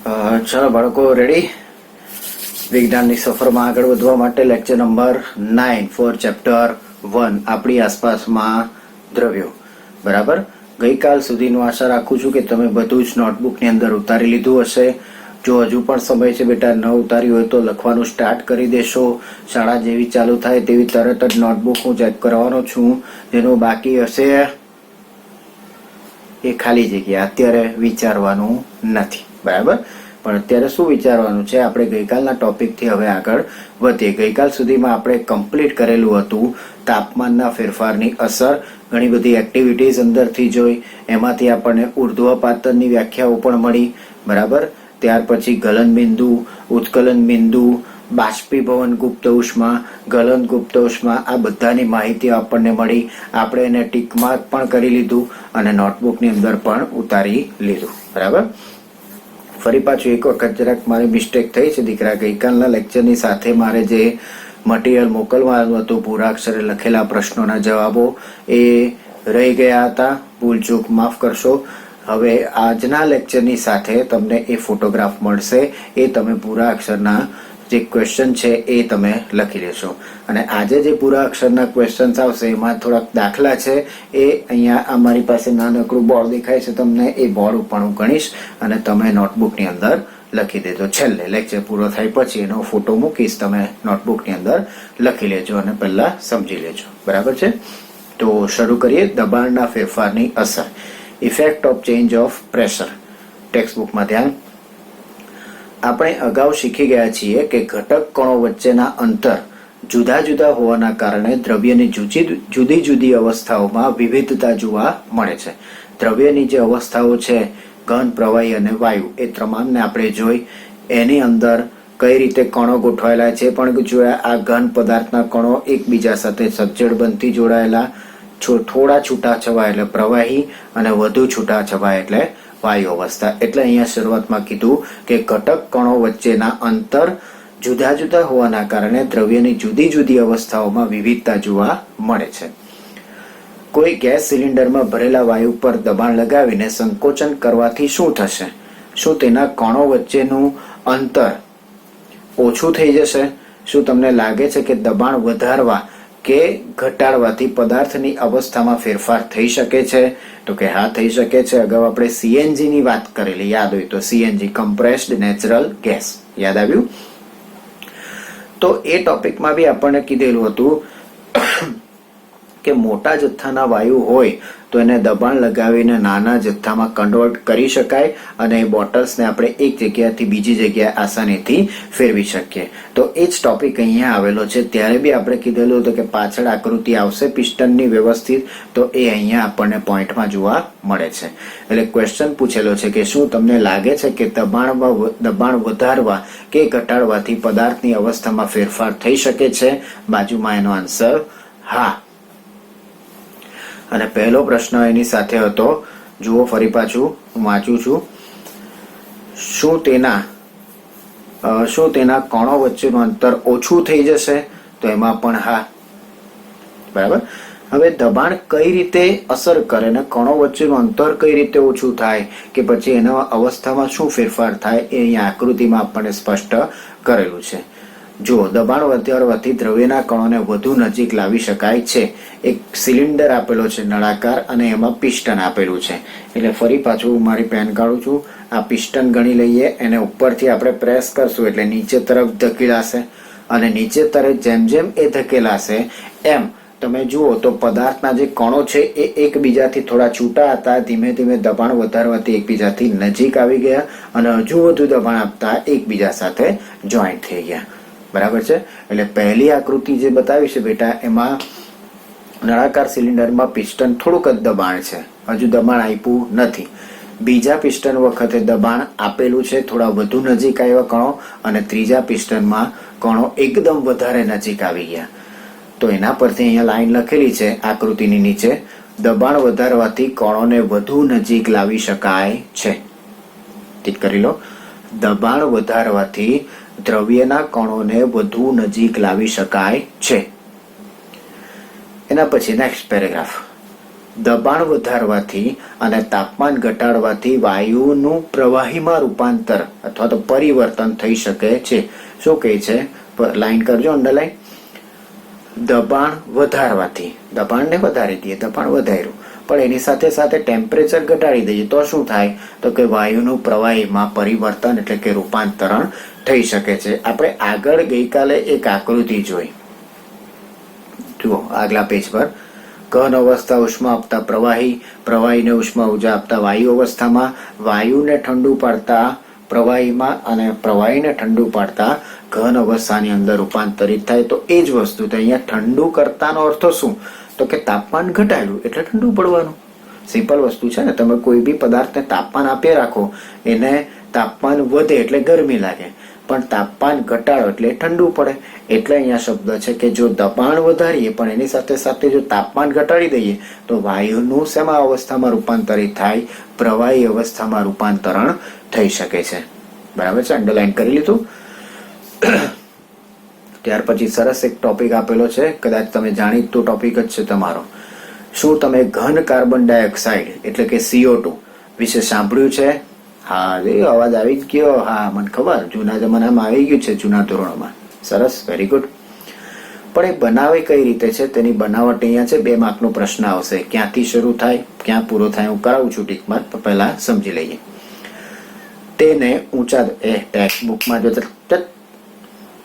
ચાલો બાળકો રેડી? વિજ્ઞાનની સફરમાં આગળ વધવા માટે લેક્ચર નંબર 9 ફોર ચેપ્ટર 1 આપણી આસપાસમાં દ્રવ્યો. બરાબર. ગઈકાલ સુધીનું આશા રાખું છું કે તમે બધું જ નોટબુકની અંદર ઉતારી લીધું હશે. જો હજુ પણ સમય છે બેટા, ન ઉતાર્યું હોય તો લખવાનું સ્ટાર્ટ કરી દેશો. શાળા જેવી ચાલુ થાય તેવી તરત જ નોટબુક હું ચેક કરવાનો છું. જેનું બાકી હશે એ ખાલી જગ્યા અત્યારે વિચારવાનું નથી. બરાબર. પણ અત્યારે શું વિચારવાનું છે? આપણે ગઈકાલના ટોપિકથી હવે આગળ વધીએ. ગઈકાલ સુધીમાં આપણે કમ્પ્લીટ કરેલું હતું તાપમાનના ફેરફારની અસર. ઘણી બધી એક્ટિવિટીઝ અંદરથી જોઈ, એમાંથી આપણને ઉર્ધ્વપાતનની વ્યાખ્યાઓ પણ મળી. બરાબર. ત્યાર પછી ગલન બિંદુ, ઉત્કલન બિંદુ, બાષ્પીભવન ગુપ્ત ઉષ્મા, ગલન ગુપ્ત ઉષ્મા, આ બધાની માહિતી આપણને મળી. આપણે એને ટીક માર્ક પણ કરી લીધું અને નોટબુકની અંદર પણ ઉતારી લીધું. બરાબર. ફરી પાછું એક વખત જરાક મારી મિસ્ટેક થઈ છે દીકરા. ગઈકાલના લેક્ચરની સાથે મારે જે મટીરિયલ મોકલવાનું હતું, પૂરા અક્ષરે લખેલા પ્રશ્નોના જવાબો, એ રહી ગયા હતા. ભૂલચૂક માફ કરશો. હવે આજના લેક્ચરની સાથે તમને એ ફોટોગ્રાફ મળશે. એ તમે પૂરા અક્ષરના જે ક્વેશ્ચન છે એ તમે લખી લેશો. અને આજે જે પૂરા અક્ષરના ક્વેશ્ચન્સ આવશે એમાં થોડાક દાખલા છે. એ અહીંયા અમારી પાસે નાનકડું બોર્ડ દેખાય છે તમને, એ બોર્ડ ઉપર હું ગણીશ અને તમે નોટબુકની અંદર લખી દેજો. છેલ્લે લેક્ચર પૂરો થાય પછી એનો ફોટો મૂકીશ, તમે નોટબુકની અંદર લખી લેજો અને પહેલા સમજી લેજો. બરાબર છે? તો શરૂ કરીએ. દબાણના ફેરફારની અસર, effect of change of pressure. ટેક્સ્ટબુકમાં ધ્યાન. આપણે અગાઉ શીખી ગયા છીએ કે ઘટક કણો વચ્ચેના અંતર જુદા જુદા હોવાના કારણે દ્રવ્યની જુદી જુદી અવસ્થાઓમાં વિવિધતા જોવા મળે છે. દ્રવ્યની જે અવસ્થાઓ છે, ઘન, પ્રવાહી અને વાયુ, એ તમામને આપણે જોઈ. એની અંદર કઈ રીતે કણો ગોઠવાયેલા છે પણ જોયા. આ ઘન પદાર્થના કણો એકબીજા સાથે સજ્જડ બનથી જોડાયેલા, થોડા છૂટા છવાય એટલે પ્રવાહી અને વધુ છૂટા છવાય એટલે વાયુ અવસ્થા. એટલે અહીંયા શરૂઆતમાં કીધું કે ઘટક કણો વચ્ચેના અંતર જુદા જુદા હોવાના કારણે દ્રવ્યની જુદી જુદી અવસ્થાઓમાં વિવિધતા જોવા મળે છે. કોઈ ગેસ સિલિન્ડરમાં ભરેલા વાયુ પર દબાણ લગાવીને સંકોચન કરવાથી શું થશે? શું તેના કણો વચ્ચેનું અંતર ઓછું થઈ જશે? શું તમને લાગે છે કે દબાણ વધારવા કે ઘટાડવાથી પદાર્થની અવસ્થામાં ફેરફાર થઈ શકે છે? તો કે હા, થઈ શકે છે. અગાઉ આપણે સીએનજી ની વાત કરેલી, યાદ હોય તો. સીએનજી, કમ્પ્રેસ્ડ નેચરલ ગેસ, યાદ આવ્યું? તો એ ટોપિકમાં બી આપણને કીધેલું હતું કે મોટા જથ્થાના વાયુ હોય તો એને દબાણ લગાવીને નાના જથ્થામાં કન્વર્ટ કરી શકાય અને એ બોટલ્સને આપણે એક જગ્યાથી બીજી જગ્યાએ આસાનીથી ફેરવી શકીએ. તો એ જ ટોપિક અહીંયા આવેલો છે. ત્યારે બી આપણે કીધેલું હતું કે પાછળ આકૃતિ આવશે પિસ્ટનની વ્યવસ્થિત, તો એ અહીંયા આપણને પોઈન્ટમાં જોવા મળે છે. એટલે ક્વેશ્ચન પૂછેલો છે કે શું તમને લાગે છે કે દબાણ વધારવા કે ઘટાડવાથી પદાર્થની અવસ્થામાં ફેરફાર થઈ શકે છે? બાજુમાં એનો આન્સર હા. અને પહેલો પ્રશ્ન એની સાથે હતો, જુઓ ફરી પાછું હું વાંચું છું. શું તેના કણો વચ્ચેનું અંતર ઓછું થઈ જશે? તો એમાં પણ હા. બરાબર. હવે દબાણ કઈ રીતે અસર કરે ને કણો વચ્ચેનું અંતર કઈ રીતે ઓછું થાય કે પછી એના અવસ્થામાં શું ફેરફાર થાય, એ અહીંયા આકૃતિમાં આપણને સ્પષ્ટ કરેલું છે. જો દબાણ વધારવાથી દ્રવ્યના કણોને વધુ નજીક લાવી શકાય છે. એક સિલિન્ડર આપેલો છે નળાકાર અને એમાં પિસ્ટન આપેલું છે. એટલે ફરી પાછું મારી પેન કાઢું છું. આ પિસ્ટન ગણી લઈએ. એને ઉપરથી આપણે પ્રેસ કરશું એટલે નીચે તરફ ધકેલાશે અને નીચે તરફ જેમ જેમ એ ધકેલાશે એમ તમે જુઓ તો પદાર્થના જે કણો છે એ એકબીજાથી થોડા છૂટા હતા. ધીમે ધીમે દબાણ વધારવાથી એકબીજાથી નજીક આવી ગયા અને હજુ વધુ દબાણ આપતા એકબીજા સાથે જોઈન્ટ થઈ ગયા. બરાબર છે? એટલે પહેલી આકૃતિ જે બતાવી છે બેટા, એમાં નળાકાર સિલિન્ડરમાં પિસ્ટન થોડુંક જ દબાણ છે, હજુ દબાણ આપ્યું નથી. બીજા પિસ્ટન વખતે દબાણ આપેલું છે, થોડા વધુ નજીક આવ્યા કણો, અને ત્રીજા પિસ્ટનમાં કણો એકદમ વધારે નજીક આવી ગયા. તો એના પરથી અહીંયા લાઈન લખેલી છે આકૃતિની નીચે, દબાણ વધારવાથી કણોને વધુ નજીક લાવી શકાય છે. ઠીક કરી લો. દબાણ વધારવાથી દ્રવ્યના કણોને વધુ નજીક લાવી શકાય છે. એના પછી નેક્સ્ટ પેરેગ્રાફ. દબાણ વધારવાથી અને તાપમાન ઘટાડવાથી વાયુનું પ્રવાહીમાં રૂપાંતર અથવા તો પરિવર્તન થઈ શકે છે. શું કહે છે? લાઈન કરજો, અંડરલાઈન. દબાણ વધારવાથી, દબાણને વધારી દઈએ, દબાણ વધાર્યું, પણ એની સાથે સાથે ટેમ્પરેચર ઘટાડી દઈએ તો શું થાય? તો કે વાયુનું પ્રવાહીમાં પરિવર્તન એટલે કે રૂપાંતરણ થઈ શકે છે. આપણે આગળ ગઈકાલે એક આકૃતિ જોઈ, જુઓ આગલા પેજ પર. ઘન અવસ્થા ઉષ્મા આપતા પ્રવાહી, પ્રવાહીને ઉષ્મા ઉર્જા આપતા વાયુ અવસ્થામાં, વાયુને ઠંડુ પાડતા પ્રવાહીમાં અને પ્રવાહીને ઠંડુ પાડતા ઘન અવસ્થાની અંદર રૂપાંતરિત થાય. તો એ જ વસ્તુ તો અહીંયા ઠંડુ કરતાનો અર્થ શું? તો કે તાપમાન ઘટાડ્યું એટલે ઠંડુ પડવાનું. સિમ્પલ વસ્તુ છે ને. તમે કોઈ બી પદાર્થને તાપમાન આપી રાખો, એને તાપમાન વધે એટલે ગરમી લાગે, પણ તાપમાન ઘટાડો એટલે ઠંડુ પડે. એટલે અહીંયા શબ્દ છે કે જો દબાણ વધારીએ પણ એની સાથે સાથે જો તાપમાન ઘટાડી દઈએ તો વાયુનું શેમાં અવસ્થામાં રૂપાંતરિત થાય? પ્રવાહી અવસ્થામાં રૂપાંતરણ થઈ શકે છે. બરાબર છે, અંડરલાઈન કરી લીધું. ત્યાર પછી સરસ એક ટોપિક આપેલો છે, કદાચ તમે જાણીતો ટોપિક જ છે તમારો. શું તમે ઘન કાર્બન ડાયોક્સાઇડ એટલે કે CO2 વિશે સાંભળ્યું છે? હા, અવાજ આવી જ ગયો. હા, મને ખબર, જૂના જમાનામાં આવી ગયું છે, જૂના ધોરણોમાં. સરસ, વેરી ગુડ. પણ એ બનાવે કઈ રીતે છે તેની બનાવટ અહીંયા છે. 2 માર્કનો પ્રશ્ન આવશે. ક્યાંથી શરૂ થાય, ક્યાં પૂરો થાય, હું કરાવું છું ટીક માર્ક, પહેલા સમજી લઈએ. તેને ઊંચા ટેક્સ્ટ બુકમાં જો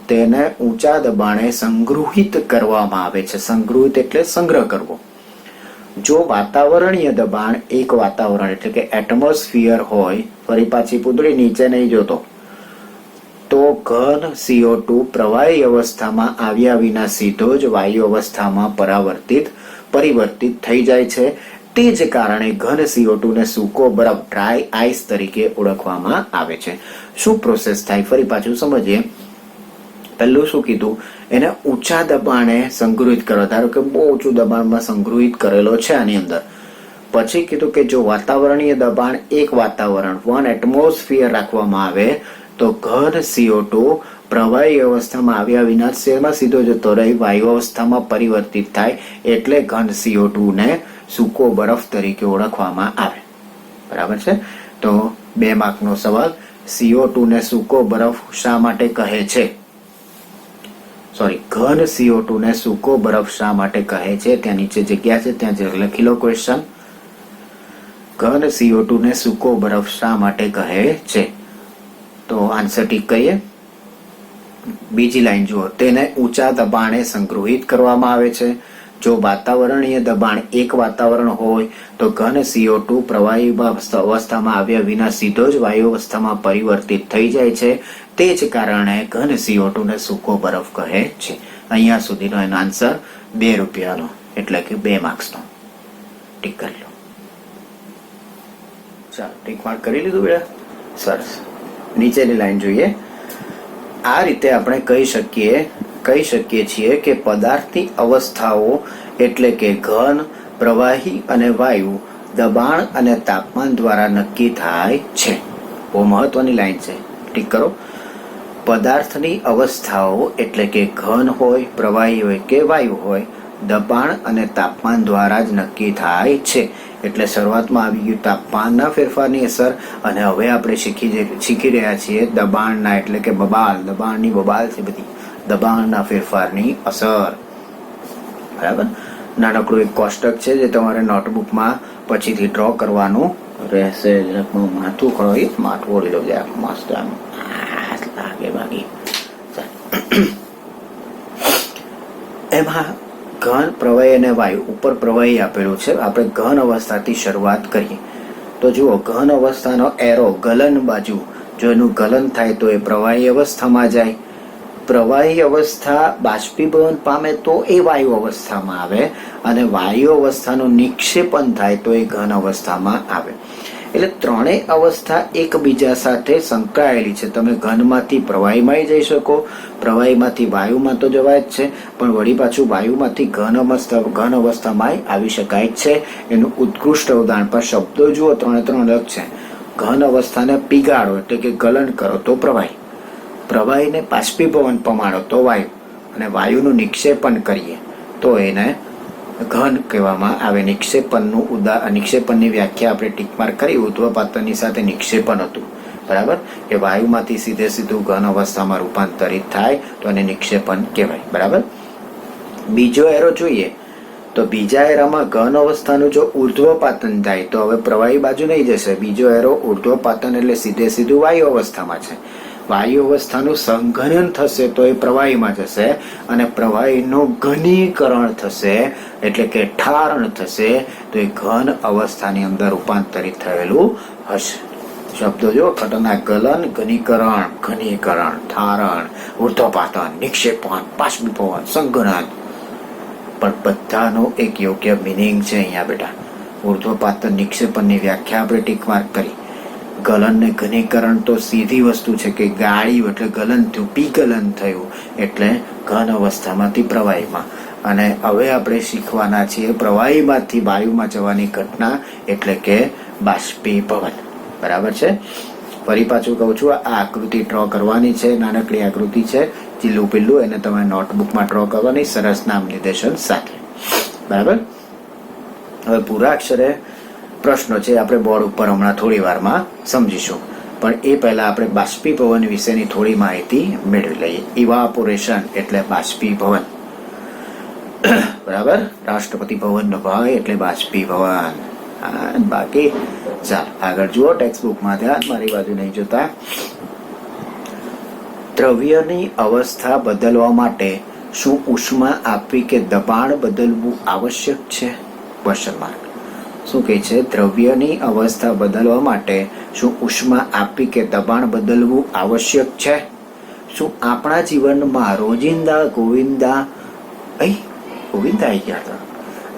તેને ઊંચા દબાણે સંગૃહિત કરવામાં આવે છે. સંગૃહિત એટલે સંગ્રહ કરવો. જો વાતાવરણીય દબાણ એક વાતાવરણ એટલે કે એટમોસ્ફિયર હોય, ફરી પાછી પૂતળી નીચે નહીં જોતો, તો ઘન CO2 પ્રવાહી અવસ્થામાં આવ્યા વિના સીધો જ વાયુ અવસ્થામાં પરિવર્તિત થઈ જાય છે. તે જ કારણે ઘન CO2 ને સૂકો બરફ, ડ્રાય આઈસ તરીકે ઓળખવામાં આવે છે. શું પ્રોસેસ થાય? ફરી પાછું સમજીએ. પહેલું શું કીધું? એને ઊંચા દબાણે સંગ્રહિત કરો. ધારો કે બહુ ઊંચું દબાણમાં સંગ્રહિત કરેલો છે આની અંદર. પછી કીધું કે જો વાતાવરણીય દબાણ એક વાતાવરણ 1 એટમોસ્ફિયર રાખવામાં આવે તો ઘન CO2 પ્રવાહી અવસ્થામાં આવ્યા વિના શેમાં સીધો જતો રહી? વાયુ અવસ્થામાં પરિવર્તિત થાય. એટલે ઘન CO2 ને સૂકો બરફ તરીકે ઓળખવામાં આવે. બરાબર છે? તો 2 માર્કનો સવાલ. CO2 ને સૂકો બરફ શા માટે કહે છે? ઘન CO2 ને સૂકો બરફ શા માટે કહે છે? ત્યાં નીચે જગ્યા છે, ત્યાં લખી લો ક્વેશ્ચન. ઘન CO2 ને સૂકો બરફ શા માટે કહે છે? તો આન્સર ટીક કરીએ. બીજી લાઈન જુઓ. તેને ઊંચા દબાણે સંગ્રહિત કરવામાં આવે છે. જો વાતાવરણીય દબાણ એક વાતાવરણ હોય તો ઘન CO2 પ્રવાહી અવસ્થામાં આવ્યા વિના સીધો જ વાયુ અવસ્થામાં પરિવર્તિત થઈ જાય છે. તે જ કારણે ઘન CO2 ને સૂકો બરફ કહે છે. અહીંયા સુધીનો એનો આન્સર 2 રૂપિયાનો એટલે કે 2 માર્ક્સનો. ટીક કરી લો. ચાલો, ટીક માર્ક કરી લીધું બેટા? સરસ. નીચેની લાઈન જોઈએ. આ રીતે આપણે કહી શકીએ છીએ કે પદાર્થની અવસ્થાઓ એટલે કે ઘન, પ્રવાહી અને વાયુ દબાણ અને તાપમાન દ્વારા નક્કી થાય છે. બહુ મહત્વની લાઈન છે, ઠીક કરો. પદાર્થની અવસ્થાઓ એટલે કે ઘન હોય, પ્રવાહી હોય કે વાયુ હોય, દબાણ અને તાપમાન દ્વારા જ નક્કી થાય છે. એટલે શરૂઆતમાં આવી ગયું તાપમાનના ફેરફારની અસર, અને હવે આપણે શીખી રહ્યા છીએ દબાણના એટલે કે દબાણની બબાલ છે બધી, દબાણના ફેરફારની અસર. બરાબર? નાનકડું એક કોષ્ટક છે જે તમારે નોટબુકમાં પછીથી ડ્રો કરવાનું રહેશે. માથું ખોઈ માથું ઓળી લો જાય મસ્ત આમ લાગે બાકી. એમાં ઘન, પ્રવાહી અને વાયુ. ઉપર પ્રવાહી આપેલું છે. આપણે ઘન અવસ્થાથી શરૂઆત કરીએ તો જુઓ, ઘન અવસ્થાનો એરો ગલન બાજુ, જો એનું ગલન થાય તો એ પ્રવાહી અવસ્થામાં જાય. પ્રવાહી અવસ્થા બાષ્પીભવન પામે તો એ વાયુ અવસ્થામાં આવે, અને વાયુ અવસ્થાનું નિક્ષેપણ થાય તો એ ઘન અવસ્થામાં આવે. એટલે ત્રણેય અવસ્થા એકબીજા સાથે સંકળાયેલી છે. તમે ઘનમાંથી પ્રવાહીમાં જઈ શકો, પ્રવાહીમાંથી વાયુમાં તો જવાય જ છે, પણ વળી પાછું વાયુમાંથી ઘન અવસ્થામાં આવી શકાય છે. એનું ઉત્કૃષ્ટ ઉદાહરણ પર શબ્દો જુઓ, 3 અલગ છે. ઘન અવસ્થાને પીગાળો એટલે કે ગલન કરો તો પ્રવાહી, પ્રવાહીને બાષ્પીભવન પમાડો તો વાયુ, અને વાયુનું નિક્ષેપણ કરીએ તો એને ઘન કહેવામાં આવે. નિક્ષેપણની વ્યાખ્યા આપણે ટીક માર્ક કરી. ઉર્ધ્વપાતનની સાથે નિક્ષેપણ હતું, બરાબર, કે વાયુમાંથી સીધું ઘન અવસ્થામાં રૂપાંતરિત થાય તો એને નિક્ષેપણ કહેવાય. બરાબર. બીજો એરો જોઈએ તો બીજા એરામાં ઘન અવસ્થાનું જો ઉર્ધ્વપાતન થાય તો હવે પ્રવાહી બાજુ નહીં જશે. બીજો એરો ઉર્ધ્વપાતન એટલે સીધું વાયુ અવસ્થામાં છે. વાયુ અવસ્થાનું સંઘનન થશે તો એ પ્રવાહીમાં જશે, અને પ્રવાહીનું ઘનીકરણ થશે એટલે કે ઠારણ થશે તો એ ઘન અવસ્થાની અંદર રૂપાંતરિત થયેલું હશે. શબ્દો જો ખતરનાક: ગલન, ઘનીકરણ, ઠારણ, ઉર્ધ્વપાતન, નિક્ષેપણ, બાષ્પીભવન, સંઘનન. પણ બધાનો એક યોગ્ય મિનિંગ છે અહીંયા બેટા. ઉર્ધ્વપાતન નિક્ષેપણની વ્યાખ્યા આપણે ટીક માર્ક કરી. ગલન ને ઘનીકરણ તો સીધી વસ્તુ છે કે ગાળ્યું એટલે ગલન થયું, પીગલન થયું એટલે ઘન અવસ્થામાંથી પ્રવાહીમાં. અને હવે આપણે શીખવાના છીએ પ્રવાહીમાંથી વાયુમાં જવાની ઘટના એટલે કે બાષ્પીભવન. બરાબર છે. ફરી પાછું કહું છું, આ આકૃતિ ડ્રો કરવાની છે, નાનકડી આકૃતિ છે, ચીલું પીલું, એને તમે નોટબુકમાં ડ્રો કરવાની સરસ નામ નિર્દેશન સાથે. બરાબર. હવે પૂરા અક્ષરે પ્રશ્નો છે, આપણે બોર્ડ ઉપર હમણાં થોડી વારમાં સમજીશું, પણ એ પહેલા આપણે બાષ્પીભવન વિશેની થોડી માહિતી મેળવી લઈએ. ઇવાપોરેશન એટલે બાષ્પીભવન. બરાબર. રાષ્ટ્રપતિ ભવનનો ભાઈ એટલે બાષ્પીભવન. બાકી ચાલ આગળ જુઓ ટેક્સ્ટબુકમાં, ધ્યાન મારી બાજુ નહીં જોતા. દ્રવ્યની અવસ્થા બદલવા માટે શું ઉષ્મા આપવી કે દબાણ બદલવું આવશ્યક છે? Question mark. શું કહે છે? દ્રવ્યની અવસ્થા બદલવા માટે શું ઉષ્મા આપવી કે દબાણ બદલવું આવશ્યક છે? શું આપણા જીવનમાં રોજિંદા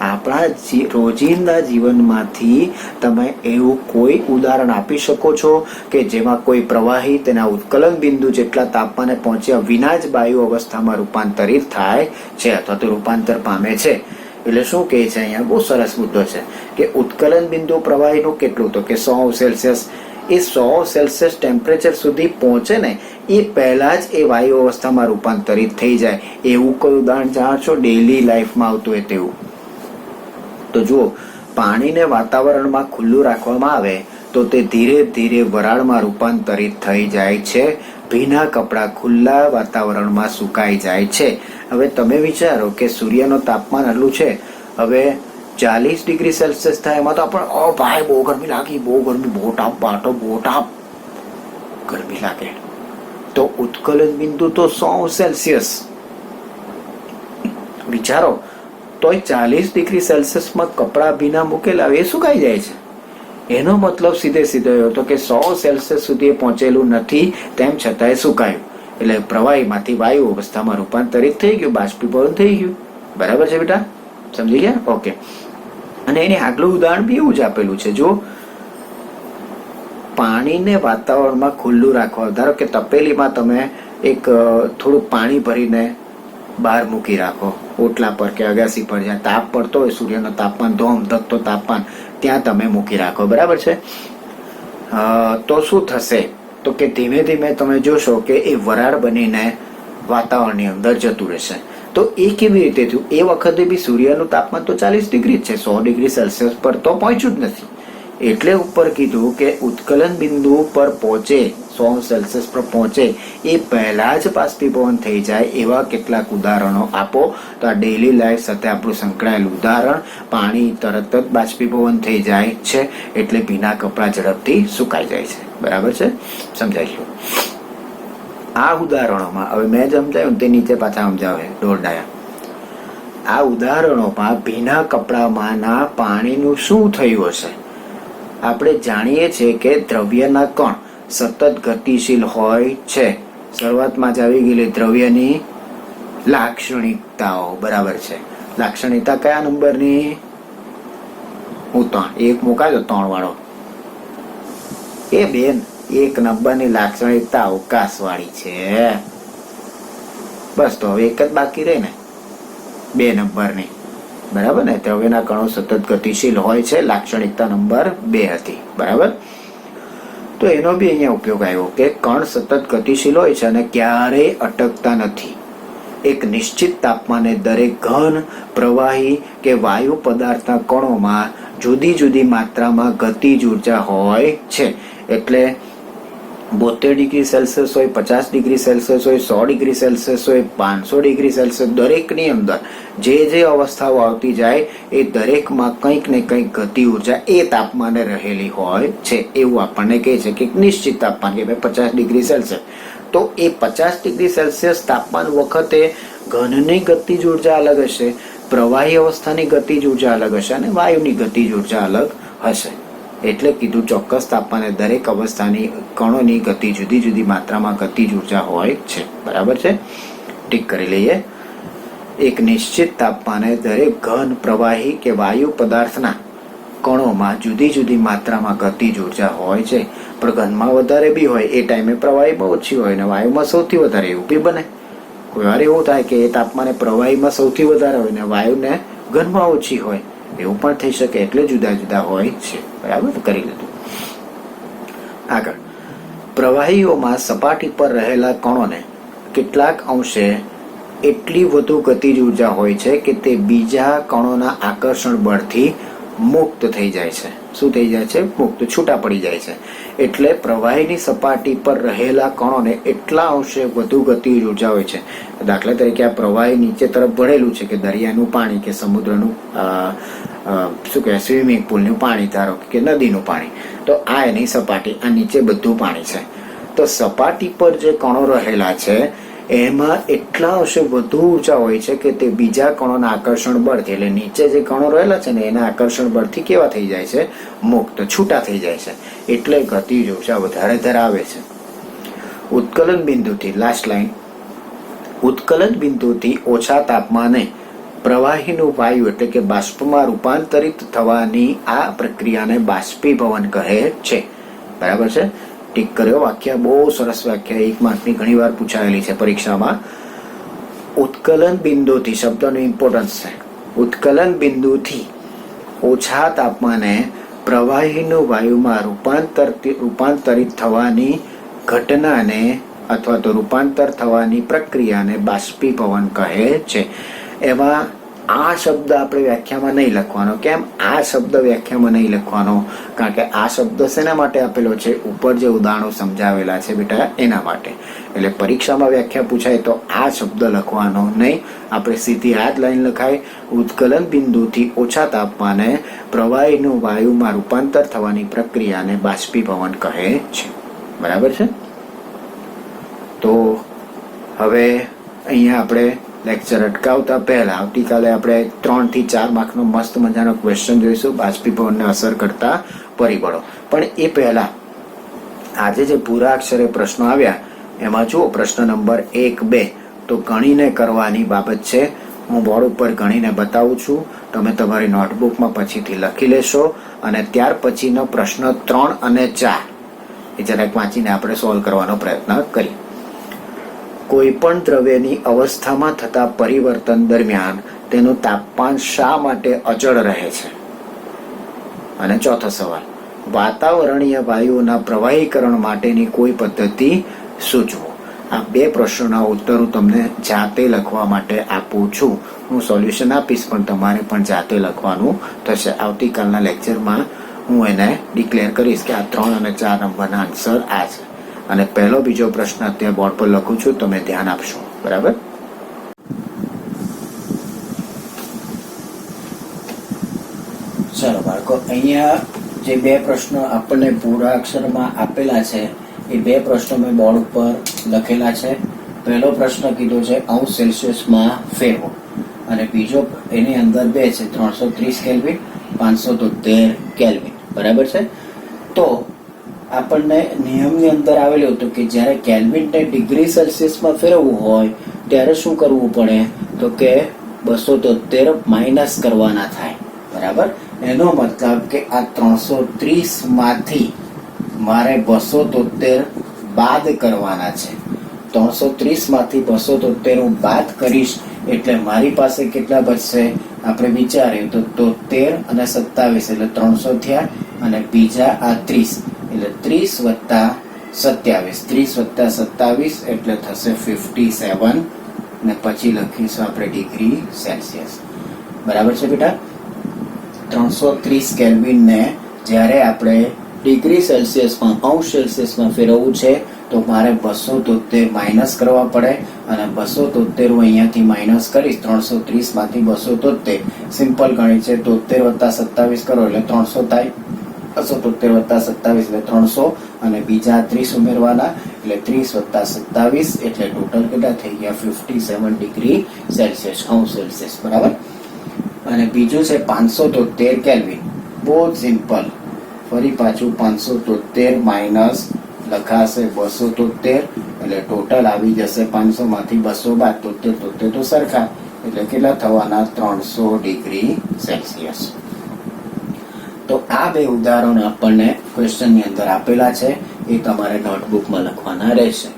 આપણા રોજિંદા જીવનમાંથી તમે એવું કોઈ ઉદાહરણ આપી શકો છો કે જેમાં કોઈ પ્રવાહી તેના ઉત્કલન બિંદુ જેટલા તાપમાને પહોંચ્યા વિના જ વાયુ અવસ્થામાં રૂપાંતરિત થાય છે અથવા તો રૂપાંતર પામે છે? એટલે શું કહે છે અહીંયા? બહુ સરસ મુદ્દો છે કે ઉત્કલન બિંદુ પ્રવાહીનું કેટલું, તો કે 100 સેલ્સિયસ. એ 100 સેલ્સિયસ ટેમ્પરેચર સુધી પહોંચે ને એ પહેલા જ એ વાયુ અવસ્થામાં રૂપાંતરિત થઈ જાય. એવું કોઈ ઉદાહરણ જાણો છો ડેઈલી લાઈફમાં આવતું હોય તેવું? તો જુઓ, પાણીને વાતાવરણમાં ખુલ્લું રાખવામાં આવે તો તે ધીરે ધીરે વરાળમાં રૂપાંતરિત થઈ જાય છે. ભીના કપડાં ખુલ્લા વાતાવરણમાં સુકાઈ જાય છે. હવે તમે વિચારો કે સૂર્યનું તાપમાન આટલું છે, હવે 40 ડિગ્રી સેલ્સિયસ થાય એમાં તો આપણે ઓ ભાઈ બહુ ગરમી લાગી, બહુ ગરમી, બહુ તાપ ગરમી લાગે. તો ઉત્કલન બિંદુ તો 100 સેલ્સિયસ. વિચારો, તોય 40 ડિગ્રી સેલ્સિયસમાં કપડાં ભીના મૂકેલા એ સુકાઈ જાય છે. એનો મતલબ સીધો એવો હતો કે 100 સેલ્સિયસ સુધી પહોંચેલું નથી, તેમ છતાંય સુકાયું. એટલે પ્રવાહીમાંથી વાયુ અવસ્થામાં રૂપાંતરિત થઈ ગયું, બાષ્પીભવન થઈ ગયું. બરાબર છે બેટા? સમજી ગયા? ઓકે. અને એને આગલું ઉદાહરણ બી એવું જ આપેલું છે. જો પાણીને વાતાવરણમાં ખુલ્લું રાખવા, ધારો કે તપેલીમાં તમે એક થોડું પાણી ભરીને બહાર મૂકી રાખો, ઓટલા પર કે અગાસી પર, જ્યાં તાપ પડતો હોય, સૂર્યનું તાપમાન ધોમધકતો તાપમાન, ત્યાં તમે મૂકી રાખો. બરાબર છે? તો શું થશે? તો કે ધીમે ધીમે તમે જોશો કે એ વરાળ બનીને વાતાવરણની અંદર જતું રહેશે. તો એ કેવી રીતે થયું? એ વખતે બી સૂર્યનું તાપમાન તો 40 ડિગ્રી જ છે, 100 ડિગ્રી સેલ્સિયસ પર તો પહોંચ્યું જ નથી. એટલે ઉપર કીધું કે ઉત્કલન બિંદુ પર પહોંચે, 100 સેલ્સિયસ પર પહોંચે એ પહેલા જ બાષ્પીભવન થઈ જાય એવા કેટલાક ઉદાહરણો આપો. તો આ ડેઈલી લાઈફ સાથે આપણું સંકળાયેલું ઉદાહરણ, પાણી તરત જ બાષ્પીભવન થઈ જાય છે એટલે ભીના કપડાં ઝડપથી સુકાઈ જાય છે. બરાબર છે? સમજાઈ ગયું? આ ઉદાહરણોમાં હવે મેં સમજાવ્યું તે નીચે પાછા સમજાવે દોરડાયા. આ ઉદાહરણોમાં ભીના કપડામાંના પાણીનું શું થયું હશે? આપણે જાણીએ છીએ કે દ્રવ્યના કણ સતત ગતિશીલ હોય છે. શરૂઆતમાં જ આવી ગયેલી દ્રવ્યની લાક્ષણિકતાઓ. બરાબર છે? લાક્ષણિકતા કયા નંબરની? હું 3 એક મુકાજો, 3 વાળો. એ બેન, 1 નંબરની લાક્ષણિકતા અવકાશ વાળી છે. બસ, તો હવે એક જ બાકી રહી ને, 2 નંબરની. બરાબર ને? દ્રવ્યના કણો સતત ગતિશીલ હોય છે, લાક્ષણિકતા નંબર 2 હતી. બરાબર? તો એનો બી અહીંયા ઉપયોગ આવ્યો કે કણ સતત ગતિશીલ હોય છે અને ક્યારેય અટકતા નથી. એક નિશ્ચિત તાપમાને દરેક ઘન, પ્રવાહી કે વાયુ પદાર્થના કણોમાં જુદી જુદી માત્રામાં ગતિજ ઉર્જા હોય છે. એટલે 72 ડિગ્રી સેલ્સિયસ હોય, 50 ડિગ્રી સેલ્સિયસ હોય, 100 ડિગ્રી સેલ્સિયસ હોય, 500 ડિગ્રી સેલ્સિયસ, દરેકની અંદર જે અવસ્થાઓ આવતી જાય એ દરેકમાં કંઈક ને કંઈક ગતિ ઉર્જા એ તાપમાને રહેલી હોય છે. એવું આપણને કહે છે કે નિશ્ચિત તાપમાન કે ભાઈ 50 ડિગ્રી સેલ્સિયસ. તો એ 50 ડિગ્રી સેલ્સિયસ તાપમાન વખતે ઘનની ગતિજ ઉર્જા અલગ હશે, પ્રવાહી અવસ્થાની ગતિજ ઉર્જા અલગ હશે અને વાયુની ગતિજ ઉર્જા અલગ હશે. એટલે કીધું ચોક્કસ તાપમાને દરેક અવસ્થાની કણોની ગતિ જુદી જુદી માત્રામાં ગતિજ ઉર્જા હોય છે. બરાબર છે, ટીક કરી લઈએ. એક નિશ્ચિત તાપમાને દરેક ઘન, પ્રવાહી કે વાયુ પદાર્થના કણોમાં જુદી જુદી માત્રામાં ગતિજ ઉર્જા હોય છે. પણ ઘનમાં વધારે બી હોય એ ટાઈમે પ્રવાહીમાં ઓછી હોય ને વાયુમાં સૌથી વધારે, એવું બી બને. કોઈ વાર એવું થાય કે એ તાપમાને પ્રવાહીમાં સૌથી વધારે હોય ને વાયુને ઘનમાં ઓછી હોય, એવું પણ થઈ શકે. એટલે જુદા જુદા હોય છે. બરાબર, કરી લીધું. આગળ, પ્રવાહીઓમાં સપાટી પર રહેલા કણોને કેટલાક અંશે એટલી વધુ ગતિજ ઉર્જા હોય છે કે તે બીજા કણોના આકર્ષણ બળથી મુક્ત થઈ જાય છે. શું થઈ જાય છે? મુક્ત, છૂટા પડી જાય છે. એટલે પ્રવાહીની સપાટી પર રહેલા કણોને એટલા અંશે વધુ ગતિજ ઉર્જા હોય છે. દાખલા તરીકે આ પ્રવાહી નીચે તરફ ભરેલું છે કે દરિયાનું પાણી કે સમુદ્રનું શું કહેવાય સ્વિમિંગ પુલનું પાણી ધારો કે નદીનું પાણી, તો આ એની સપાટી, આ નીચે બધું પાણી છે. તો સપાટી પર જે કણો રહેલા છે એમાં એટલા અંશે વધુ ઊર્જા હોય છે કે તે બીજા કણોના આકર્ષણ બળથી, એટલે નીચે જે કણો રહેલા છે ને એના આકર્ષણ બળથી કેવા થઈ જાય છે? મુક્ત, છૂટા થઈ જાય છે. એટલે ગતિજ ઉર્જા વધારે ધરાવે છે. ઉત્કલન બિંદુથી, લાસ્ટ લાઈન, ઉત્કલન બિંદુથી ઓછા તાપમાને પ્રવાહીનું વાયુ એટલે કે બાષ્પમાં રૂપાંતરિત થવાની આ પ્રક્રિયાને બાષ્પીભવન કહે છે. બરાબર છે, ટીક કર્યો. વાક્ય બહુ સરસ વાક્ય, 1 માર્કની ઘણી વાર પૂછાયેલી છે પરીક્ષામાં. ઉત્કલન બિંદુથી, શબ્દનું ઇમ્પોર્ટન્સ છે. ઉત્કલન બિંદુથી ઓછા તાપમાને પ્રવાહીનું વાયુમાં રૂપાંતરિત થવાની ઘટનાને અથવા તો રૂપાંતર થવાની પ્રક્રિયાને બાષ્પીભવન કહે છે. એમાં આ શબ્દ આપણે વ્યાખ્યામાં નહીં લખવાનો. કેમ આ શબ્દ વ્યાખ્યામાં નહીં લખવાનો? કારણ કે આ શબ્દ શેના માટે આપેલો છે? ઉપર જે ઉદાહરણો સમજાવેલા છે બેટા એના માટે. એટલે પરીક્ષામાં વ્યાખ્યા પૂછાય તો આ શબ્દ લખવાનો નહીં. આપણે સીધી આ જ લાઈન લખાય, ઉત્કલન બિંદુથી ઓછા તાપમાને પ્રવાહીનું વાયુમાં રૂપાંતર થવાની પ્રક્રિયાને બાષ્પીભવન કહે છે. બરાબર છે. તો હવે અહીંયા આપણે લેક્ચર અટકાવતા પહેલા આવતીકાલે આપણે 3 થી 4 માર્કનો મસ્ત મજાનો ક્વેશ્ચન જોઈશું, બાષ્પીભવનને અસર કરતા પરિબળો. પણ એ પહેલા આજે જે પૂરા અક્ષરે પ્રશ્નો આવ્યા એમાં જુઓ, પ્રશ્ન નંબર 1, 2 તો ગણીને કરવાની બાબત છે. હું બોર્ડ ઉપર ગણીને બતાવું છું, તમે તમારી નોટબુકમાં પછીથી લખી લેશો અને ત્યાર પછીનો પ્રશ્ન 3 અને 4 એ જરાક વાંચીને આપણે સોલ્વ કરવાનો પ્રયત્ન કરીએ. કોઈ પણ દ્રવ્યની અવસ્થામાં થતા પરિવર્તન દરમિયાન તેનું તાપમાન શા માટે અચળ રહે છે? અને ચોથો સવાલ, વાતાવરણીય વાયુઓના પ્રવાહીકરણ માટેની કોઈ પદ્ધતિ સૂચવો. આ 2 પ્રશ્નોના ઉત્તરો તમને જાતે લખવા માટે આપું છું. હું સોલ્યુશન આપીશ પણ તમારે પણ જાતે લખવાનું થશે. આવતીકાલના લેક્ચરમાં હું એને ડિક્લેર કરીશ કે આ 3 અને 4 નંબરના આન્સર આ છે. અને પહેલો બીજો પ્રશ્ન અત્યારે બોર્ડ પર લખું છું, તમે ધ્યાન આપશો. બરાબર. ચલો બાળકો, અહીંયા જે 2 પ્રશ્નો આપણને પૂરા અક્ષરમાં આપેલા છે એ 2 પ્રશ્નો મેં બોર્ડ ઉપર લખેલા છે. પહેલો પ્રશ્ન કીધો છે અંશ સેલ્સિયસમાં ફેરવો અને બીજો એની અંદર 2 છે 330 કેલ્વિન, 573 કેલ્વિન. બરાબર છે. તો આપણને નિયમની અંદર આવેલું હતું કે જ્યારે કેલ્વિનને ડિગ્રી સેલ્સિયસમાં ફેરવવું હોય ત્યારે શું કરવું પડે? તો કે 273 માઇનસ કરવાના થાય. બરાબર. એનો મતલબ કે આ 330 માંથી મારે 273 બાદ કરવાના છે. 330 માંથી 273 હું બાદ કરીશ એટલે મારી પાસે કેટલા બચશે? આપણે વિચારીએ તો 73 અને 27 એટલે 300 થયા અને બીજા આ 30 એટલે 30 + 27, 30 + 27 એટલે થશે 57 અને પછી લખીશું આપણે ડિગ્રી સેલ્સિયસ. બરાબર છે બેટા? 330 કેલ્વિનને જ્યારે આપણે ડિગ્રી સેલ્સિયસમાં અંશ સેલ્સિયસમાં ફેરવવું છે તો મારે 273 માઇનસ કરવા પડે, અને 273 હું અહીંયાથી માઇનસ કરીશ 330 માંથી 273. સિમ્પલ ગણિત છે. 73 + 27 કરો એટલે 300 થાય. 273 + 27 એટલે 300, અને બીજા 30 ઉમેરવાના એટલે 30 + 27 એટલે ટોટલ કેટલા થઈ ગયા? 57 ડિગ્રી સેલ્સિયસ, અંશ સેલ્સિયસ. બરાબર. અને બીજું છે 573 કેલ્વિન. બહુ સિમ્પલ. ફરી પાછું 573 માઇનસ લખાશે 273 એટલે ટોટલ આવી જશે 500 માંથી 200 બાદ 73 તો સરખા એટલે કેટલા થવાના? 300 ડિગ્રી સેલ્સિયસ. તો આ બે ઉદાહરણો આપણને ક્વેશ્ચનની અંદર આપેલા છે, એ તમારે નોટબુકમાં લખવાના રહેશે.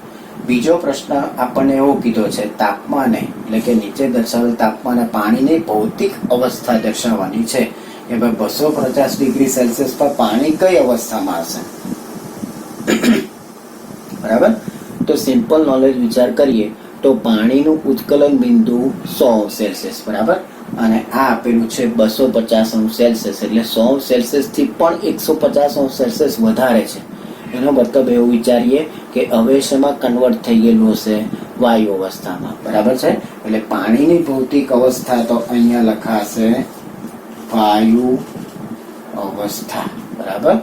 બીજો પ્રશ્ન આપણને એવો કીધો છે, તાપમાને એટલે કે નીચે દર્શાવેલ તાપમાને પાણીની ભૌતિક અવસ્થા દર્શાવવાની છે. કે ભાઈ 250 ડિગ્રી સેલ્સિયસ પર પાણી કઈ અવસ્થામાં હશે? બરાબર. તો સિમ્પલ નોલેજ વિચાર કરીએ તો પાણીનું ઉત્કલન બિંદુ 100 સેલ્સિયસ. બરાબર. અને આ આપેલું છે 250 સેલ્સિયસ, એટલે 100 સેલ્સિયસ થી પણ 150 સેલ્સિયસ વધારે છે. એનો મતલબ એવું વિચારીએ કે હવે શેમાં કન્વર્ટ થઈ ગયેલું હશે? વાયુ અવસ્થામાં. બરાબર છે. એટલે પાણીની ભૌતિક અવસ્થા તો અહીંયા લખાશે વાયુ અવસ્થા. બરાબર.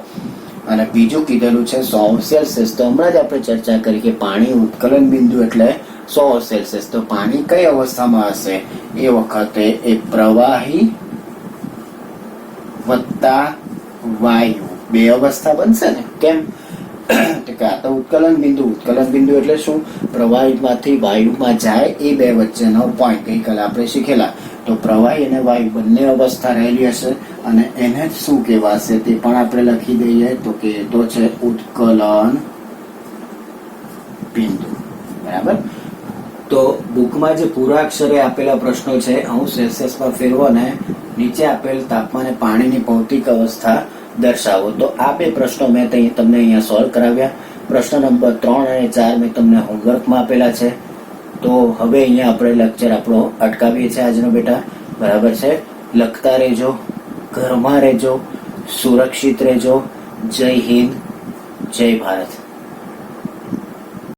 અને બીજું કીધેલું છે 100 સેલ્સિયસ. તો હમણાં જ આપણે ચર્ચા કરી કે પાણી ઉત્કલન બિંદુ એટલે 100 સેલ્સિયસ. તો પાણી કઈ અવસ્થામાં હશે? એ વખતે એ પ્રવાહી વત્તા વાયુ બે અવસ્થા બનશે ને. કેમ? કે આ તો ઉત્કલન બિંદુ એટલે શું? પ્રવાહીમાંથી વાયુમાં જાય એ બે વચ્ચેનો પોઈન્ટ. ગઈકાલે આપણે શીખેલા. તો પ્રવાહી અને વાયુ બંને અવસ્થા રહેલી હશે, અને એને શું કહેવાશે તે પણ આપણે લખી દઈએ. તો કે તો છે ઉત્કલન બિંદુ. બરાબર. તો બુકમાં જે પૂર્વાક્ષરે આપેલા પ્રશ્નો છે, અંશ સેલ્સિયસમાં ફેરવો ને નીચે આપેલ તાપમાને પાણીની ભૌતિક અવસ્થા દર્શાવો. તો આ બે પ્રશ્નો મેં તમને અહીંયા સોલ્વ કરાવ્યા. પ્રશ્ન નંબર 3 અને 4 મેં તમને હોમવર્કમાં આપેલા છે. તો હવે અહીંયા આપણે લેક્ચર આપણો અટકાવીએ છીએ આજનો બેટા. બરાબર છે. લખતા રહેજો, ઘરમાં રહેજો, સુરક્ષિત રહેજો. જય હિન્દ, જય ભારત.